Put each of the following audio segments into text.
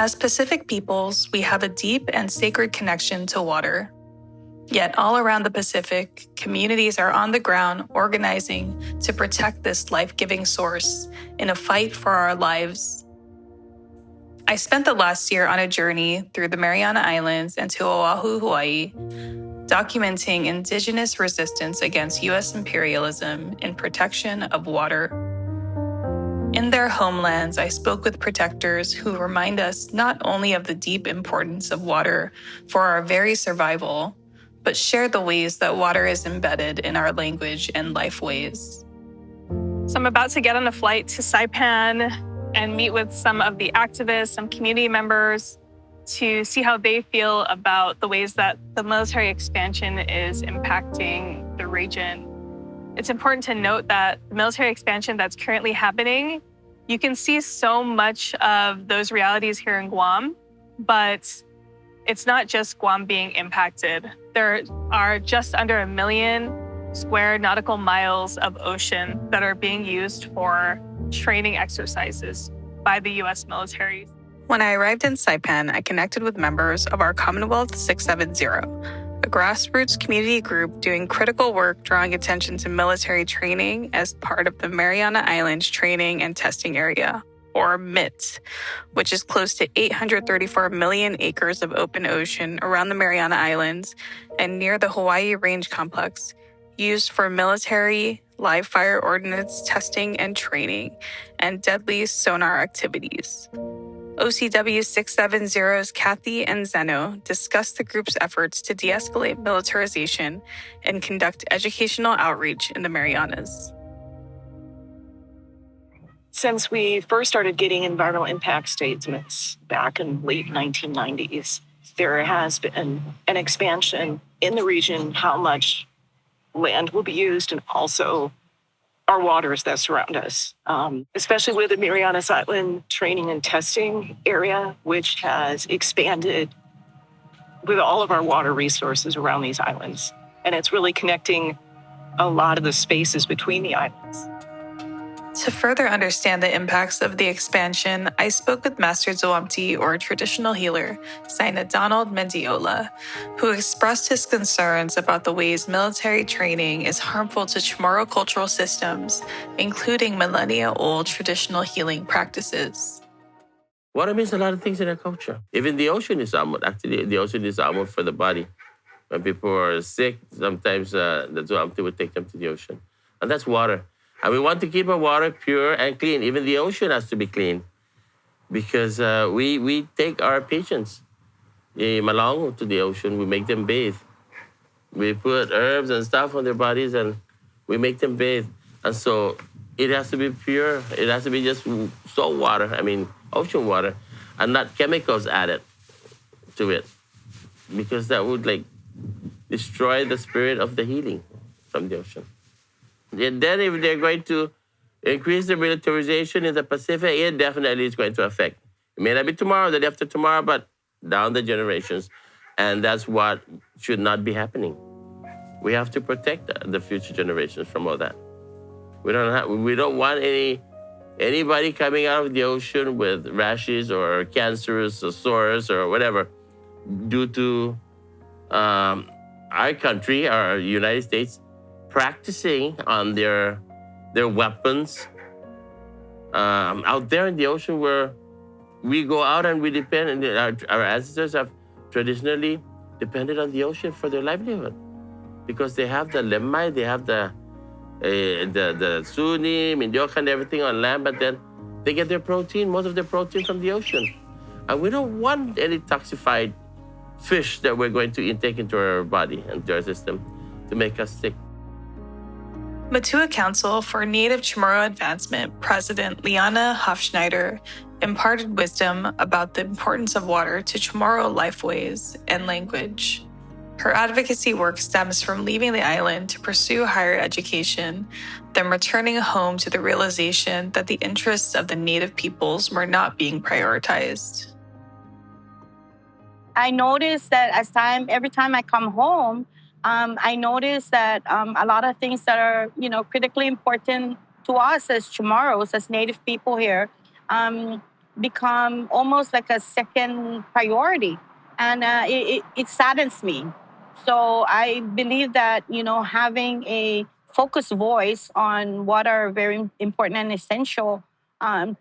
As Pacific peoples, we have a deep and sacred connection to water. Yet all around the Pacific, communities are on the ground organizing to protect this life-giving source in a fight for our lives. I spent the last year on a journey through the Mariana Islands and to Oahu, Hawaii, documenting indigenous resistance against U.S. imperialism in protection of water. In their homelands, I spoke with protectors who remind us not only of the deep importance of water for our very survival, but share the ways that water is embedded in our language and life ways. So I'm about to get on a flight to Saipan and meet with some of the activists, some community members, to see how they feel about the ways that the military expansion is impacting the region. It's important to note that the military expansion that's currently happening, you can see so much of those realities here in Guam, but it's not just Guam being impacted. There are just under 1 million square nautical miles of ocean that are being used for training exercises by the U.S. military. When I arrived in Saipan, I connected with members of our Commonwealth 670, a grassroots community group doing critical work drawing attention to military training as part of the Mariana Islands Training and Testing Area, or MIT, which is close to 834 million acres of open ocean around the Mariana Islands and near the Hawaii Range Complex, used for military live fire ordnance testing and training and deadly sonar activities. OCW 670's Kathy and Zeno discussed the group's efforts to de-escalate militarization and conduct educational outreach in the Marianas. Since we first started getting environmental impact statements back in late 1990s, there has been an expansion in the region, how much land will be used, and also our waters that surround us, especially with the Marianas Island Training and Testing Area, which has expanded with all of our water resources around these islands. And it's really connecting a lot of the spaces between the islands. To further understand the impacts of the expansion, I spoke with Master Dzawamti, or traditional healer, Saina Donald Mendiola, who expressed his concerns about the ways military training is harmful to Chamorro cultural systems, including millennia-old traditional healing practices. Water means a lot of things in our culture. Even the ocean is armored. Actually, the ocean is armored for the body. When people are sick, sometimes the Dzawamti would take them to the ocean. And that's water. And we want to keep our water pure and clean. Even the ocean has to be clean because we take our patients along to the ocean. We make them bathe. We put herbs and stuff on their bodies and we make them bathe. And so it has to be pure. It has to be just salt water, ocean water, and not chemicals added to it because that would destroy the spirit of the healing from the ocean. And then if they're going to increase the militarization in the Pacific, it definitely is going to affect. It may not be tomorrow, the day after tomorrow, but down the generations. And that's what should not be happening. We have to protect the future generations from all that. We don't want anybody coming out of the ocean with rashes or cancerous or sores or whatever due to our country, our United States, practicing on their weapons out there in the ocean where we go out and we depend, and our ancestors have traditionally depended on the ocean for their livelihood because they have the lemai, they have the suni, mindioka, and everything on land, but then they get their protein, most of their protein from the ocean. And we don't want any toxified fish that we're going to intake into our body and to our system to make us sick. Matua Council for Native Chamorro Advancement President Liana Hofschneider imparted wisdom about the importance of water to Chamorro lifeways and language. Her advocacy work stems from leaving the island to pursue higher education, then returning home to the realization that the interests of the Native peoples were not being prioritized. I noticed that every time I come home, I noticed that a lot of things that are, critically important to us as Chamorros, as Native people here, become almost like a second priority. And it saddens me. So I believe that, having a focused voice on what are very important and essential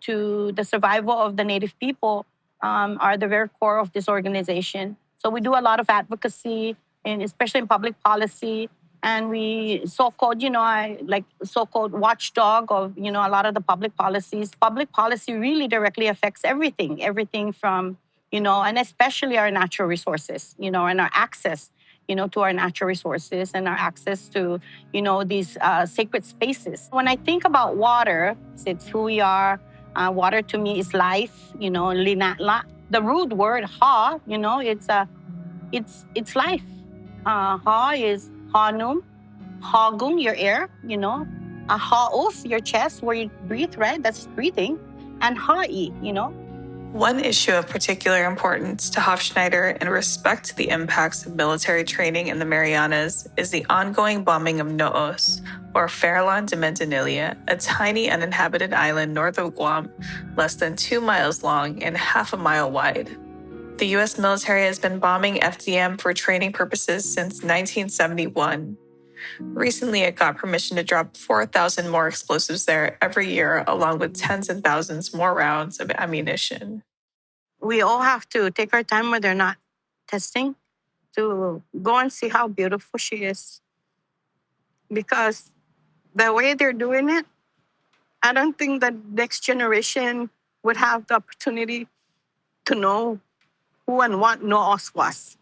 to the survival of the Native people are the very core of this organization. So we do a lot of advocacy, and especially in public policy. And we so-called, I like so-called watchdog of, a lot of the public policies. Public policy really directly affects everything from, and especially our natural resources, and our access, to our natural resources and our access to, these sacred spaces. When I think about water, it's who we are. Water to me is life, linatla. The root word ha, it's life. Ha is hanum, hagum, your air, hauf, your chest where you breathe, right? That's breathing. And ha'i, One issue of particular importance to Hofschneider in respect to the impacts of military training in the Marianas is the ongoing bombing of No'os, or Farallon de Manzanilla, a tiny uninhabited island north of Guam, less than 2 miles long and half a mile wide. The U.S. military has been bombing FDM for training purposes since 1971. Recently, it got permission to drop 4,000 more explosives there every year, along with tens and thousands more rounds of ammunition. We all have to take our time when they're not testing to go and see how beautiful she is. Because the way they're doing it, I don't think the next generation would have the opportunity to know who and what No'os was.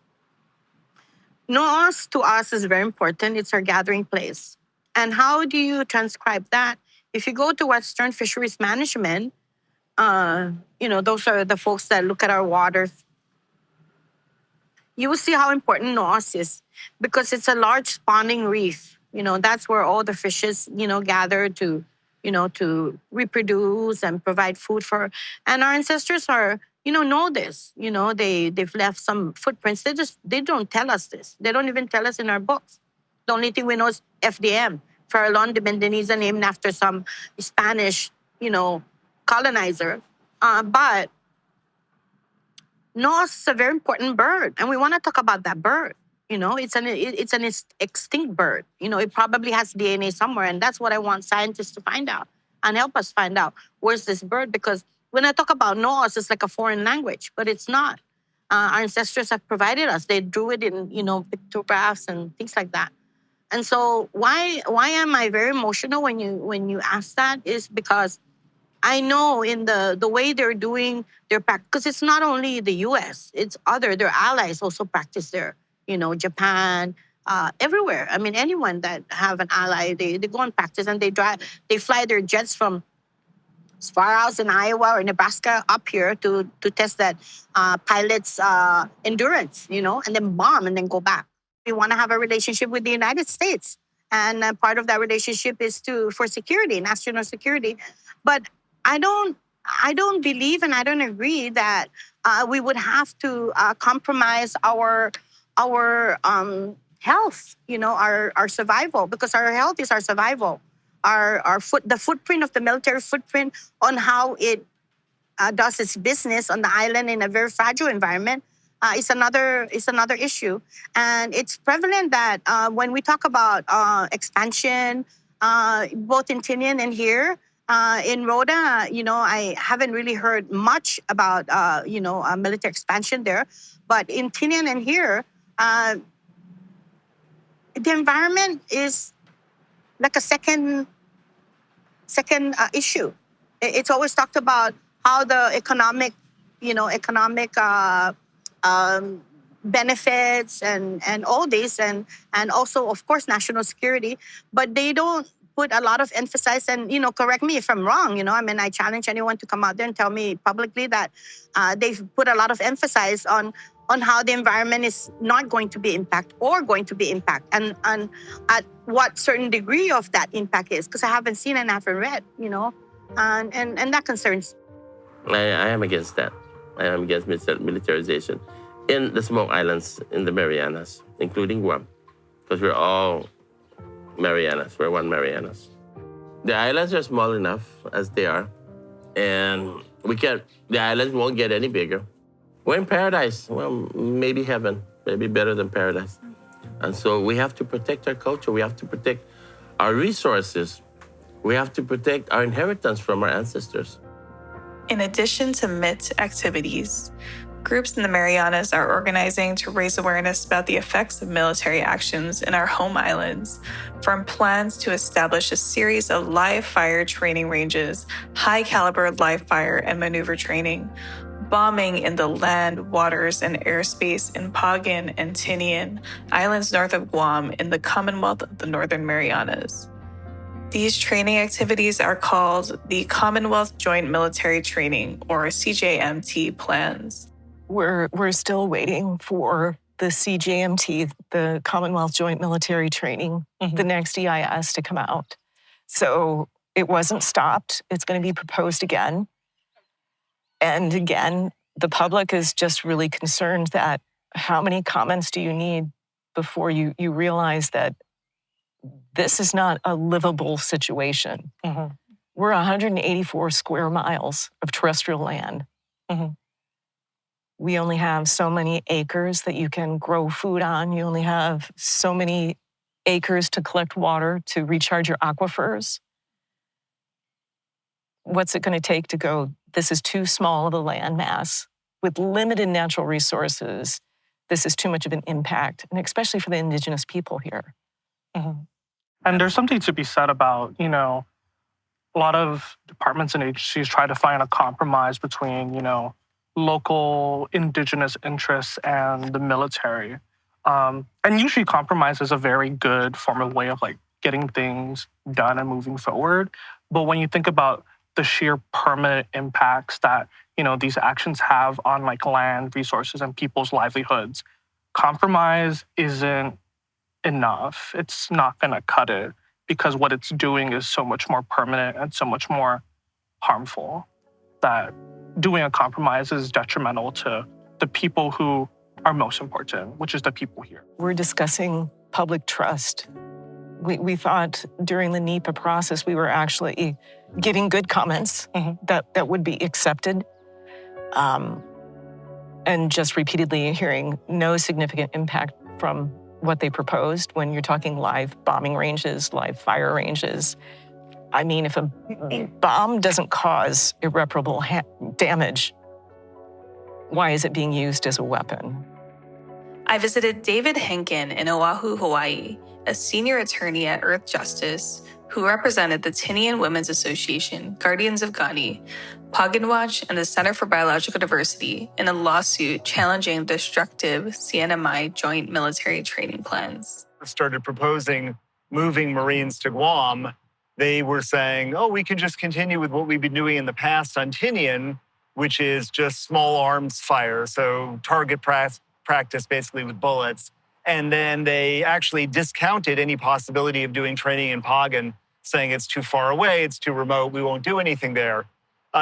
No'os to us is very important. It's our gathering place. And how do you transcribe that? If you go to Western Fisheries Management, those are the folks that look at our waters. You will see how important No'os is because it's a large spawning reef. That's where all the fishes, gather to, to reproduce and provide food for. And our ancestors are, know this. They've left some footprints. They don't tell us this. They don't even tell us in our books. The only thing we know is FDM, Farallon de Manzanilla, named after some Spanish, colonizer. But No'os is a very important bird, and we want to talk about that bird. It's an extinct bird. It probably has DNA somewhere, and that's what I want scientists to find out and help us find out where's this bird. Because when I talk about No'os, it's like a foreign language, but it's not. Our ancestors have provided us. They drew it in, pictographs and things like that. And so why am I very emotional when you ask that is because I know in the way they're doing their practice, because it's not only the U.S., it's their allies also practice there. Japan, everywhere. I mean, anyone that have an ally, they go and practice and they fly their jets from as far out in Iowa or Nebraska up here to test that pilot's endurance, and then bomb and then go back. We want to have a relationship with the United States. And part of that relationship is for security, national security. But I don't believe and I don't agree that we would have to compromise our health, our survival, because our health is our survival. The footprint of the military footprint on how it does its business on the island in a very fragile environment is another issue. And it's prevalent that when we talk about expansion, both in Tinian and here, in Rhoda, I haven't really heard much about, military expansion there. But in Tinian and here, the environment is like a second issue. It's always talked about how the economic benefits and all this and also of course national security, but they don't put a lot of emphasis. And correct me if I'm wrong. I challenge anyone to come out there and tell me publicly that they've put a lot of emphasis on how the environment is not going to be impacted or going to be impacted, and at what certain degree of that impact is, because I haven't seen and haven't read, and that concerns. I am against that. I am against militarization in the small islands in the Marianas, including Guam, because we're all Marianas. We're one Marianas. The islands are small enough as they are, and The islands won't get any bigger. We're in paradise. Well, maybe heaven, maybe better than paradise. And so we have to protect our culture. We have to protect our resources. We have to protect our inheritance from our ancestors. In addition to MIT activities, groups in the Marianas are organizing to raise awareness about the effects of military actions in our home islands, from plans to establish a series of live fire training ranges, high-caliber live fire and maneuver training, bombing in the land, waters, and airspace in Pagan and Tinian, islands north of Guam in the Commonwealth of the Northern Marianas. These training activities are called the Commonwealth Joint Military Training, or CJMT plans. We're still waiting for the CJMT, the Commonwealth Joint Military Training, the next EIS to come out. So it wasn't stopped. It's going to be proposed again. And again, the public is just really concerned that how many comments do you need before you realize that this is not a livable situation. We're 184 square miles of terrestrial land. We only have so many acres that you can grow food on. You only have so many acres to collect water, to recharge your aquifers. What's it going to take to go, this is too small of a land mass with limited natural resources. This is too much of an impact, and especially for the indigenous people here. And there's something to be said about, a lot of departments and agencies try to find a compromise between, local indigenous interests and the military. And usually compromise is a very good form of way of getting things done and moving forward. But when you think about the sheer permanent impacts that, these actions have on land resources and people's livelihoods, compromise isn't enough. It's not going to cut it because what it's doing is so much more permanent and so much more harmful that doing a compromise is detrimental to the people who are most important, which is the people here. We're discussing public trust. We thought during the NEPA process, we were actually giving good comments that would be accepted. And just repeatedly hearing no significant impact from what they proposed when you're talking live bombing ranges, live fire ranges. I mean, if a bomb doesn't cause irreparable damage, why is it being used as a weapon? I visited David Henkin in Oahu, Hawaii, a senior attorney at Earth Justice who represented the Tinian Women's Association, Guardians of Ghani, Pagan Watch, and the Center for Biological Diversity in a lawsuit challenging destructive CNMI joint military training plans. Started proposing moving Marines to Guam, they were saying, we can just continue with what we've been doing in the past on Tinian, which is just small arms fire, so target practice basically with bullets. And then they actually discounted any possibility of doing training in Pagan, saying it's too far away, it's too remote, we won't do anything there.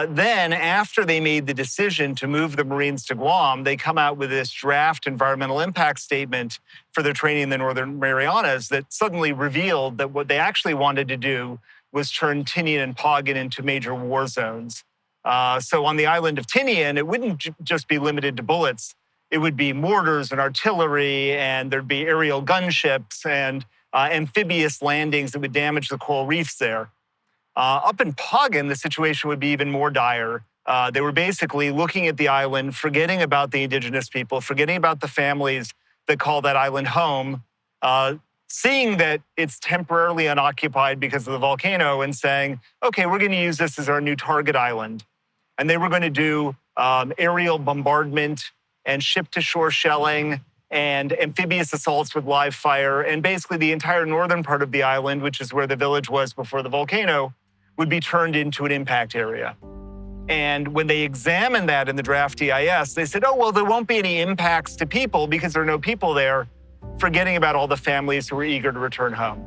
Then, after they made the decision to move the Marines to Guam, they come out with this draft environmental impact statement for their training in the Northern Marianas that suddenly revealed that what they actually wanted to do was turn Tinian and Pagan into major war zones. So on the island of Tinian, it wouldn't just be limited to bullets. It would be mortars and artillery, and there'd be aerial gunships and amphibious landings that would damage the coral reefs there. Up in Pagan, the situation would be even more dire. They were basically looking at the island, forgetting about the indigenous people, forgetting about the families that call that island home, seeing that it's temporarily unoccupied because of the volcano and saying, okay, we're going to use this as our new target island. And they were going to do aerial bombardment and ship-to-shore shelling and amphibious assaults with live fire. And basically the entire northern part of the island, which is where the village was before the volcano, would be turned into an impact area. And when they examined that in the draft EIS, they said, there won't be any impacts to people because there are no people there, forgetting about all the families who were eager to return home.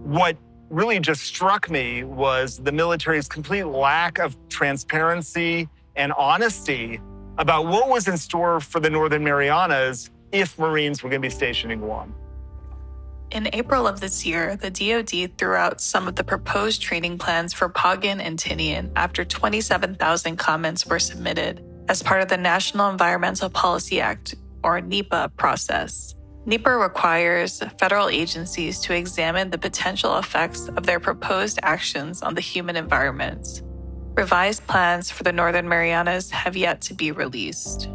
What really just struck me was the military's complete lack of transparency and honesty about what was in store for the Northern Marianas if Marines were going to be stationed in Guam. In April of this year, the DoD threw out some of the proposed training plans for Pogin and Tinian after 27,000 comments were submitted as part of the National Environmental Policy Act, or NEPA, process. NEPA requires federal agencies to examine the potential effects of their proposed actions on the human environment. Revised plans for the Northern Marianas have yet to be released.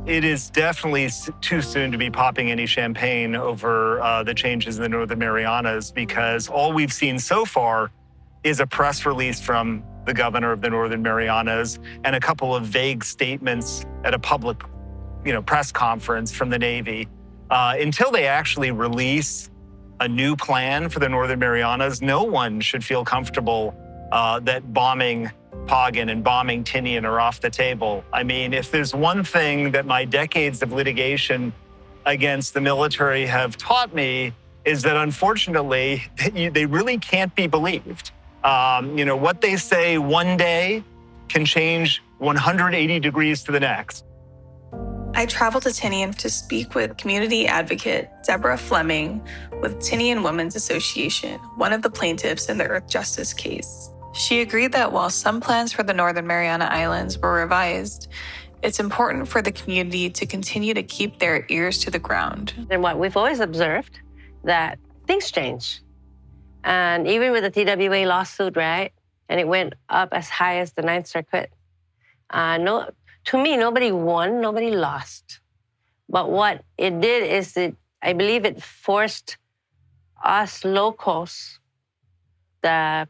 It is definitely too soon to be popping any champagne over the changes in the Northern Marianas, because all we've seen so far is a press release from the governor of the Northern Marianas and a couple of vague statements at a public, press conference from the Navy. Until they actually release a new plan for the Northern Marianas, no one should feel comfortable that bombing Pogin and bombing Tinian are off the table. I mean, if there's one thing that my decades of litigation against the military have taught me, is that unfortunately, they really can't be believed. What they say one day can change 180 degrees to the next. I traveled to Tinian to speak with community advocate Deborah Fleming with Tinian Women's Association, one of the plaintiffs in the Earth Justice case. She agreed that while some plans for the Northern Mariana Islands were revised, it's important for the community to continue to keep their ears to the ground. And what we've always observed, that things change. And even with the TWA lawsuit, right? And it went up as high as the Ninth Circuit. To me, nobody won, nobody lost. But what it did is I believe it forced us locals, those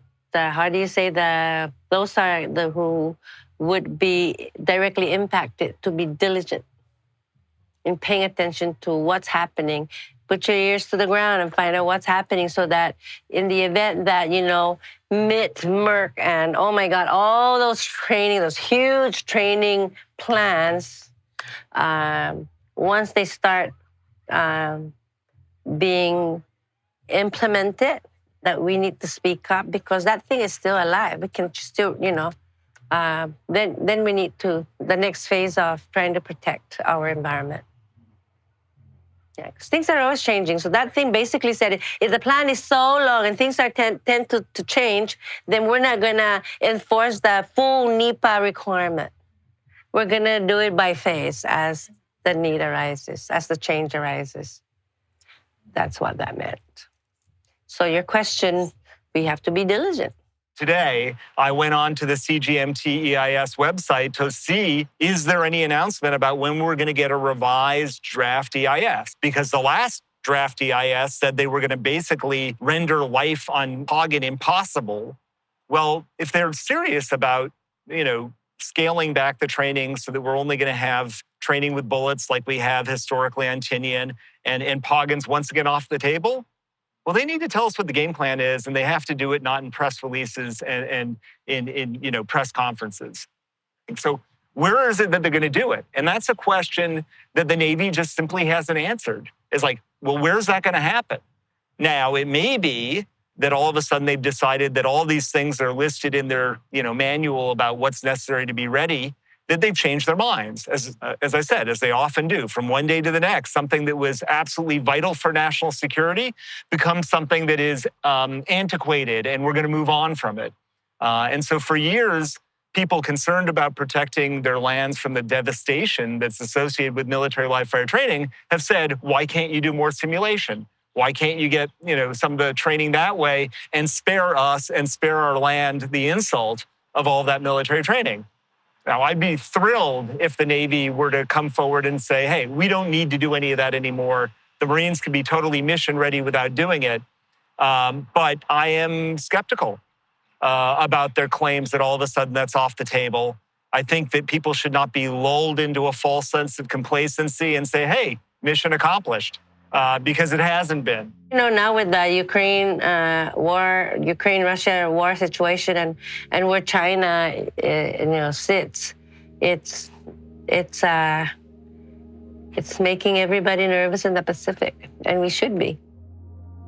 are the who would be directly impacted, to be diligent in paying attention to what's happening. Put your ears to the ground and find out what's happening, so that in the event that, MIT, Merck, and oh my God, all those huge training plans, once they start being implemented, that we need to speak up, because that thing is still alive. We can still, then we need to, the next phase of trying to protect our environment. Yeah, 'cause things are always changing. So that thing basically said, if the plan is so long and things are tend to change, then we're not gonna enforce the full NEPA requirement. We're gonna do it by phase as the need arises, as the change arises. That's what that meant. So your question, we have to be diligent. Today, I went on to the CGMT EIS website to see, is there any announcement about when we're going to get a revised draft EIS? Because the last draft EIS said they were going to basically render life on Pogin impossible. Well, if they're serious about, scaling back the training so that we're only going to have training with bullets like we have historically on Tinian, and Pogin's once again off the table, well, they need to tell us what the game plan is, and they have to do it not in press releases and in press conferences. So where is it that they're going to do it? And that's a question that the Navy just simply hasn't answered. It's like, well, where's that going to happen? Now, it may be that all of a sudden they've decided that all these things that are listed in their manual about what's necessary to be ready, that they've changed their minds, as I said, as they often do, from one day to the next. Something that was absolutely vital for national security becomes something that is antiquated, and we're going to move on from it. And so for years, people concerned about protecting their lands from the devastation that's associated with military live fire training have said, why can't you do more simulation? Why can't you get some of the training that way and spare us and spare our land the insult of all that military training? Now, I'd be thrilled if the Navy were to come forward and say, hey, we don't need to do any of that anymore. The Marines can be totally mission ready without doing it. But I am skeptical about their claims that all of a sudden that's off the table. I think that people should not be lulled into a false sense of complacency and say, hey, mission accomplished, because it hasn't been. Now with the Ukraine-Russia war situation and where China, sits, it's making everybody nervous in the Pacific, and we should be.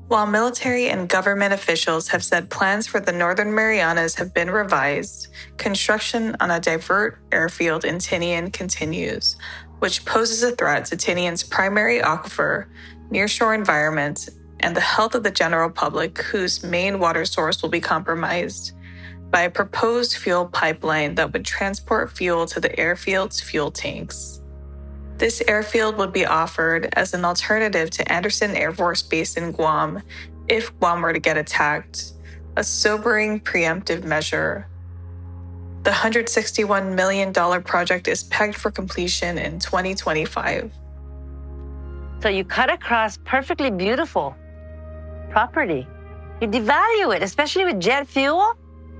While military and government officials have said plans for the Northern Marianas have been revised, construction on a divert airfield in Tinian continues, which poses a threat to Tinian's primary aquifer, nearshore environment, and the health of the general public, whose main water source will be compromised, by a proposed fuel pipeline that would transport fuel to the airfield's fuel tanks. This airfield would be offered as an alternative to Andersen Air Force Base in Guam if Guam were to get attacked, a sobering preemptive measure. The $161 million project is pegged for completion in 2025. So you cut across perfectly beautiful property. You devalue it, especially with jet fuel.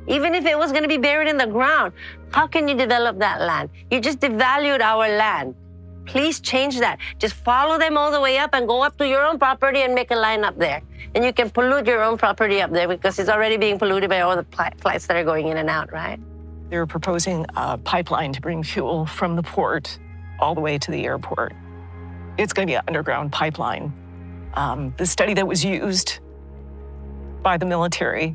Even if it was going to be buried in the ground, how can you develop that land? You just devalued our land. Please change that. Just follow them all the way up and go up to your own property and make a line up there. And you can pollute your own property up there because it's already being polluted by all the flights that are going in and out, right? They're proposing a pipeline to bring fuel from the port all the way to the airport. It's going to be an underground pipeline. The study that was used by the military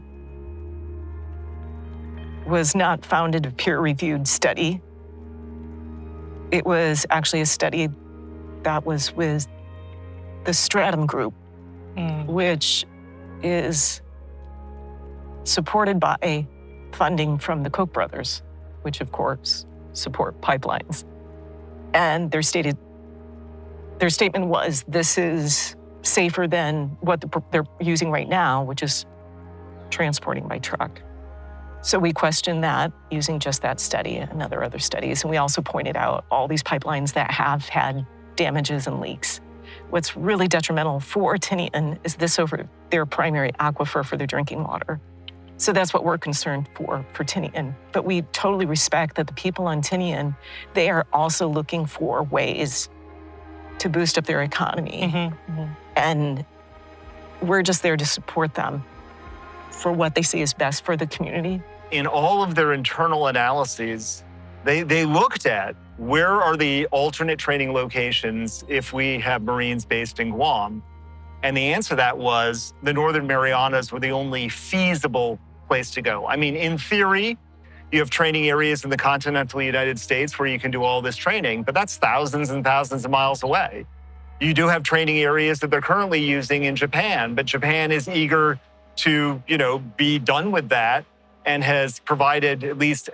was not founded a peer-reviewed study. It was actually a study that was with the Stratum Group, which is supported by funding from the Koch brothers, which of course support pipelines. And their statement was, this is safer than what they're using right now, which is transporting by truck. So we questioned that using just that study and other studies. And we also pointed out all these pipelines that have had damages and leaks. What's really detrimental for Tinian is this over their primary aquifer for their drinking water. So that's what we're concerned for Tinian. But we totally respect that the people on Tinian, they are also looking for ways to boost up their economy. And we're just there to support them for what they see as best for the community. In all of their internal analyses, they looked at where are the alternate training locations if we have Marines based in Guam. And the answer to that was the Northern Marianas were the only feasible place to go. I mean, in theory, you have training areas in the continental United States where you can do all this training, but that's thousands and thousands of miles away. You do have training areas that they're currently using in Japan, but Japan is eager to, be done with that and has provided, at least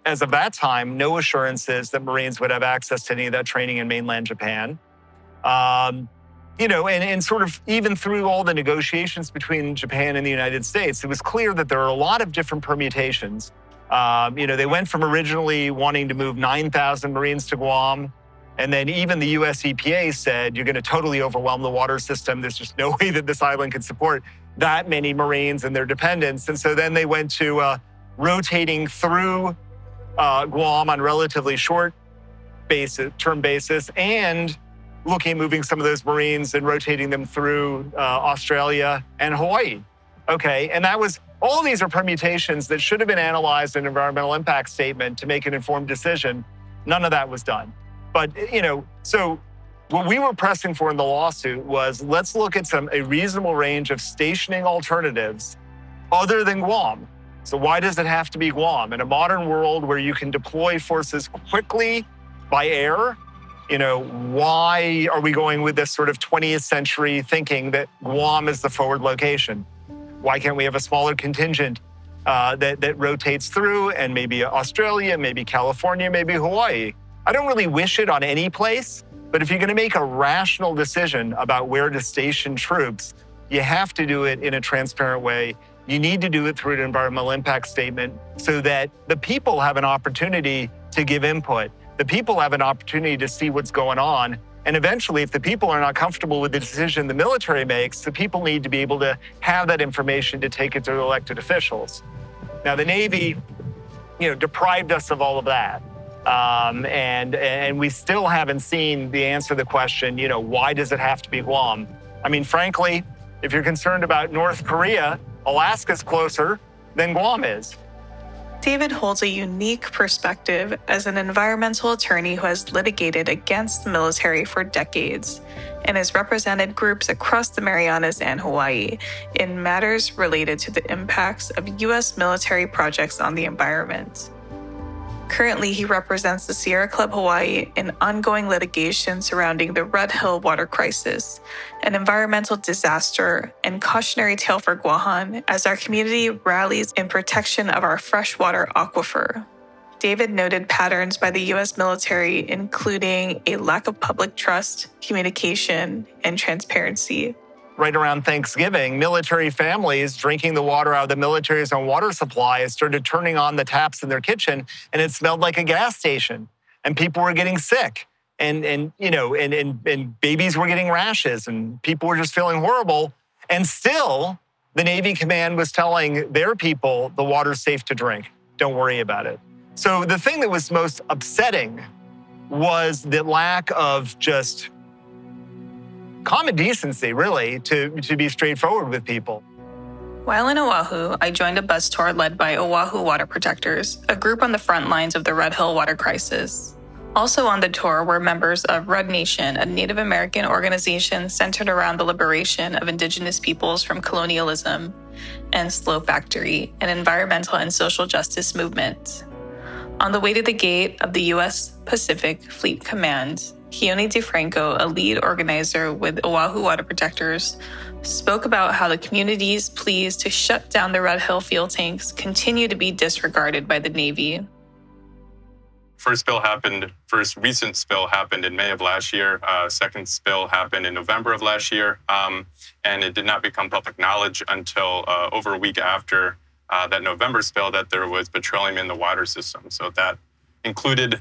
as of that time, no assurances that Marines would have access to any of that training in mainland Japan. And sort of even through all the negotiations between Japan and the United States, it was clear that there are a lot of different permutations. They went from originally wanting to move 9,000 Marines to Guam, and then even the US EPA said, you're going to totally overwhelm the water system. There's just no way that this island can support that many Marines and their dependents. And so then they went to rotating through Guam on relatively short term basis and looking at moving some of those Marines and rotating them through Australia and Hawaii. Okay, and all of these are permutations that should have been analyzed in an environmental impact statement to make an informed decision. None of that was done. But, so what we were pressing for in the lawsuit was, let's look at a reasonable range of stationing alternatives other than Guam. So why does it have to be Guam? In a modern world where you can deploy forces quickly by air, why are we going with this sort of 20th century thinking that Guam is the forward location? Why can't we have a smaller contingent that rotates through, and maybe Australia, maybe California, maybe Hawaii? I don't really wish it on any place, but if you're going to make a rational decision about where to station troops, you have to do it in a transparent way. You need to do it through an environmental impact statement so that the people have an opportunity to give input. The people have an opportunity to see what's going on. And eventually, if the people are not comfortable with the decision the military makes, the people need to be able to have that information to take it to elected officials. Now, the Navy, deprived us of all of that. And we still haven't seen the answer to the question, why does it have to be Guam? I mean, frankly, if you're concerned about North Korea, Alaska's closer than Guam is. David holds a unique perspective as an environmental attorney who has litigated against the military for decades and has represented groups across the Marianas and Hawaii in matters related to the impacts of U.S. military projects on the environment. Currently, he represents the Sierra Club Hawaii in ongoing litigation surrounding the Red Hill water crisis, an environmental disaster and cautionary tale for Guahan as our community rallies in protection of our freshwater aquifer. David noted patterns by the U.S. military, including a lack of public trust, communication, and transparency. Right around Thanksgiving, military families drinking the water out of the military's own water supply started turning on the taps in their kitchen, and it smelled like a gas station. And people were getting sick, and babies were getting rashes, and people were just feeling horrible. And still, the Navy command was telling their people the water's safe to drink. Don't worry about it. So the thing that was most upsetting was the lack of just common decency, really, to be straightforward with people. While in Oahu, I joined a bus tour led by Oahu Water Protectors, a group on the front lines of the Red Hill water crisis. Also on the tour were members of Red Nation, a Native American organization centered around the liberation of indigenous peoples from colonialism, and Slow Factory, an environmental and social justice movement. On the way to the gate of the U.S. Pacific Fleet Command, Keone DeFranco, a lead organizer with Oahu Water Protectors, spoke about how the community's pleas to shut down the Red Hill fuel tanks continue to be disregarded by the Navy. First recent spill happened in May of last year. Second spill happened in November of last year. And it did not become public knowledge until over a week after that November spill that there was petroleum in the water system. So that included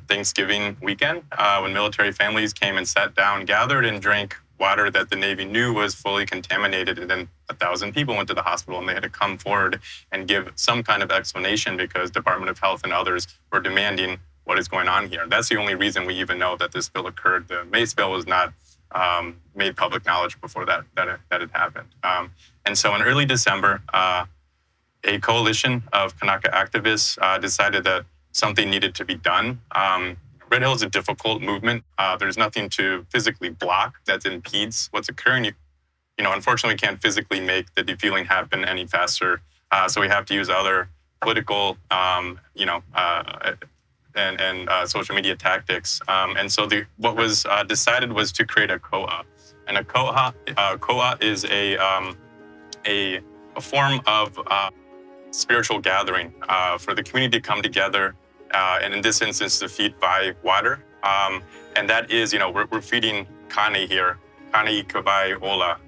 Thanksgiving weekend when military families came and sat down, gathered, and drank water that the Navy knew was fully contaminated. And then 1,000 people went to the hospital, and they had to come forward and give some kind of explanation because Department of Health and others were demanding what is going on here. That's the only reason we even know that this spill occurred. The May spill was not made public knowledge before that had happened. And so in early December, a coalition of Kanaka activists decided that something needed to be done. Red Hill is a difficult movement. There's nothing to physically block that impedes what's occurring. Unfortunately, we can't physically make the defueling happen any faster. So we have to use other political, and social media tactics. And so what was decided was to create a COA. And a COA is a form of spiritual gathering for the community to come together, and in this instance, to feed by water. And that is, we're feeding Kane here, Kane Kawai Ola,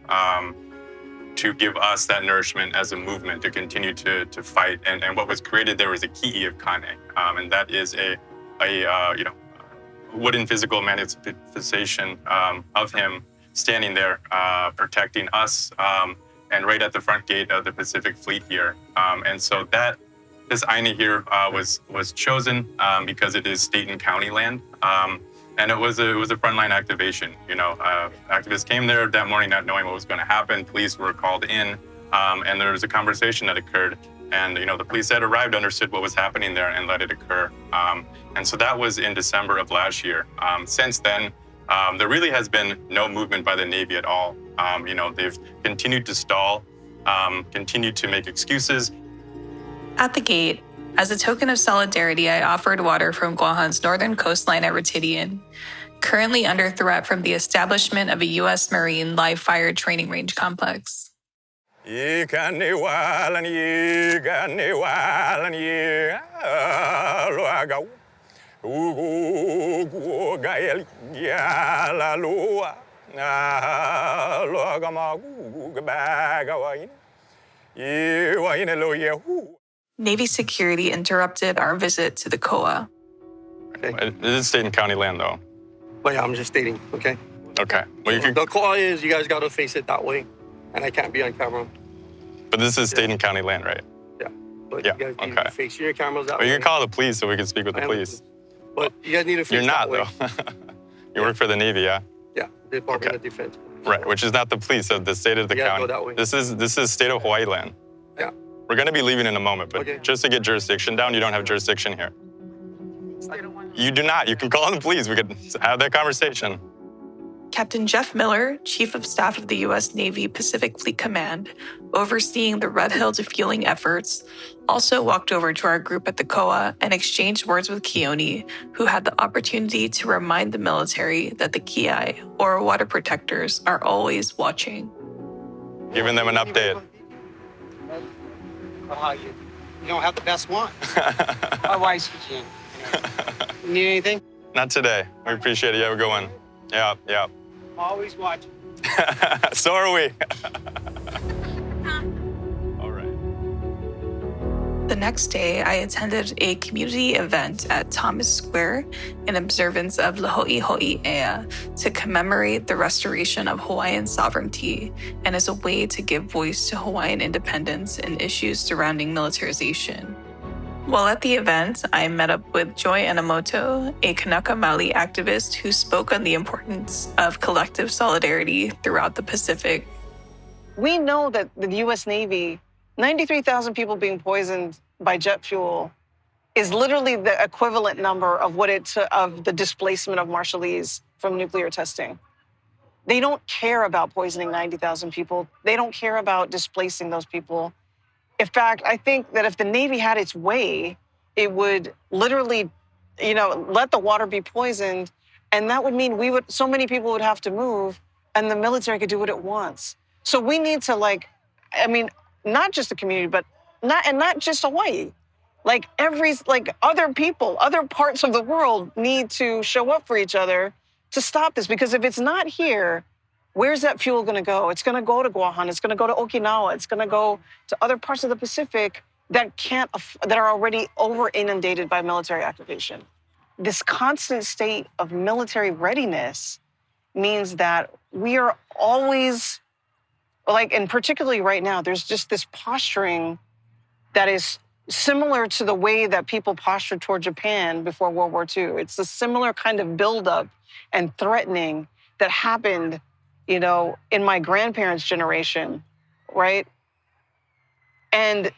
to give us that nourishment as a movement to continue to fight. And what was created there was a ki'i of Kane, and that is a wooden physical manifestation of him standing there protecting us, and right at the front gate of the Pacific Fleet here. And so this aina here was chosen because it is state and county land. And it was a frontline activation. Activists came there that morning not knowing what was going to happen. Police were called in, and there was a conversation that occurred. And the police had arrived, understood what was happening there, and let it occur. And so that was in December of last year. Since then, there really has been no movement by the Navy at all. They've continued to stall, continued to make excuses. At the gate, as a token of solidarity, I offered water from Guahan's northern coastline at Retidian, currently under threat from the establishment of a U.S. Marine live-fire training range complex. Navy security interrupted our visit to the COA. Okay. This is state and county land, though. But yeah, I'm just stating, okay? Okay. Well, The COA is you guys got to face it that way, and I can't be on camera. But this is state and county land, right? Yeah. But Yeah, you guys need okay. to face your cameras that Well, way. you can call the police so we can speak with the I am police. But you guys need to face You're not, that way. though. You work for the Navy, yeah? Yeah, the Department Okay. of Defense. Right, which is not the police of the state of the You gotta county. go that way. This is state of Hawaii land. Yeah. We're going to be leaving in a moment, but Okay. just to get jurisdiction down, you don't have jurisdiction here. You do not. You can call the police. We could have that conversation. Captain Jeff Miller, Chief of Staff of the U.S. Navy Pacific Fleet Command, overseeing the Red Hill defueling efforts, also walked over to our group at the COA and exchanged words with Keone, who had the opportunity to remind the military that the Kiai, or water protectors, are always watching. Giving them an update. You don't have the best one. Otherwise, you need anything? Not today. We appreciate it. You have a good one. Yeah. Always watching. So are we. All right. The next day, I attended a community event at Thomas Square in observance of Laho'iho'i Ea to commemorate the restoration of Hawaiian sovereignty and as a way to give voice to Hawaiian independence and issues surrounding militarization. While at the event, I met up with Joy Enomoto, a Kanaka Maoli activist who spoke on the importance of collective solidarity throughout the Pacific. We know that the U.S. Navy, 93,000 people being poisoned by jet fuel, is literally the equivalent number of of the displacement of Marshallese from nuclear testing. They don't care about poisoning 90,000 people. They don't care about displacing those people. In fact, I think that if the Navy had its way, it would literally, let the water be poisoned, and that would mean so many people would have to move, and the military could do what it wants. So we need to, not just the community, but not just Hawaii. Other people, other parts of the world need to show up for each other to stop this, because if it's not here, where's that fuel going to go? It's going to go to Guahan. It's going to go to Okinawa. It's going to go to other parts of the Pacific that are already over inundated by military activation. This constant state of military readiness means that we are always, and particularly right now, there's just this posturing that is similar to the way that people postured toward Japan before World War II. It's a similar kind of buildup and threatening that happened in my grandparents' generation, right? And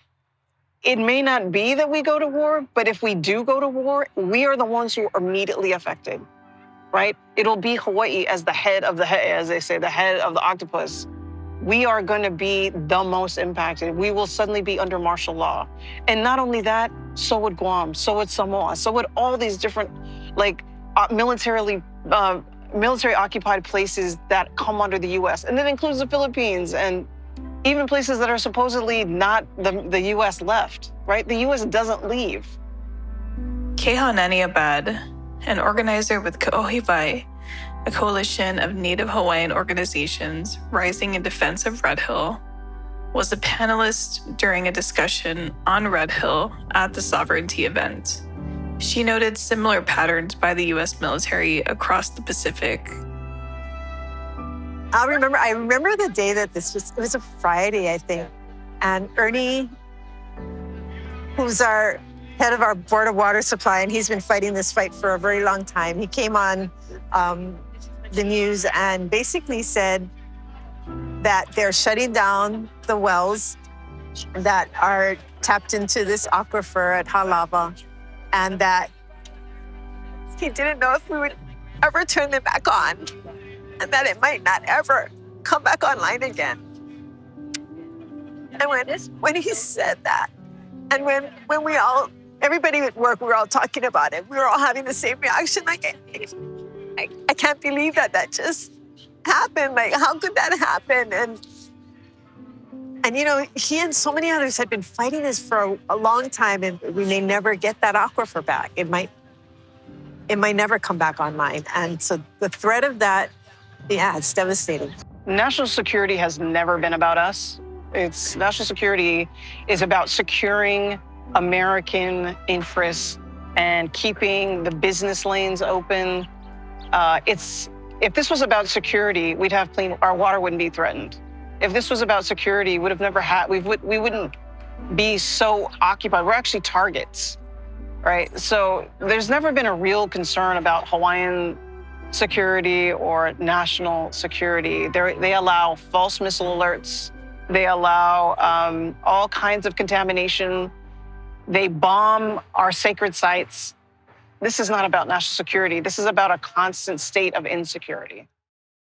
it may not be that we go to war, but if we do go to war, we are the ones who are immediately affected, right? It'll be Hawaii as the head of the as they say, the head of the octopus. We are going to be the most impacted. We will suddenly be under martial law. And not only that, so would Guam, so would Samoa, so would all these different, military occupied places that come under the U.S. And that includes the Philippines and even places that are supposedly not the U.S. left, right? The U.S. doesn't leave. Kehaunani Abad, an organizer with Ka'ohiwai, a coalition of Native Hawaiian organizations rising in defense of Red Hill, was a panelist during a discussion on Red Hill at the sovereignty event. She noted similar patterns by the U.S. military across the Pacific. I remember the day that it was a Friday, I think. And Ernie, who's our head of our Board of Water Supply, and he's been fighting this fight for a very long time. He came on the news and basically said that they're shutting down the wells that are tapped into this aquifer at Halava, and that he didn't know if we would ever turn them back on, and that it might not ever come back online again. And when he said that, and when everybody at work, we were all talking about it, we were all having the same reaction, I can't believe that just happened. How could that happen? And he and so many others had been fighting this for a long time, and we may never get that aquifer back. It might never come back online. And so the threat of that, it's devastating. National security has never been about us. National security is about securing American interests and keeping the business lanes open. If this was about security, we'd have our water wouldn't be threatened. If this was about security, we wouldn't be so occupied. We're actually targets, right? So there's never been a real concern about Hawaiian security or national security. They allow false missile alerts. They allow all kinds of contamination. They bomb our sacred sites. This is not about national security. This is about a constant state of insecurity.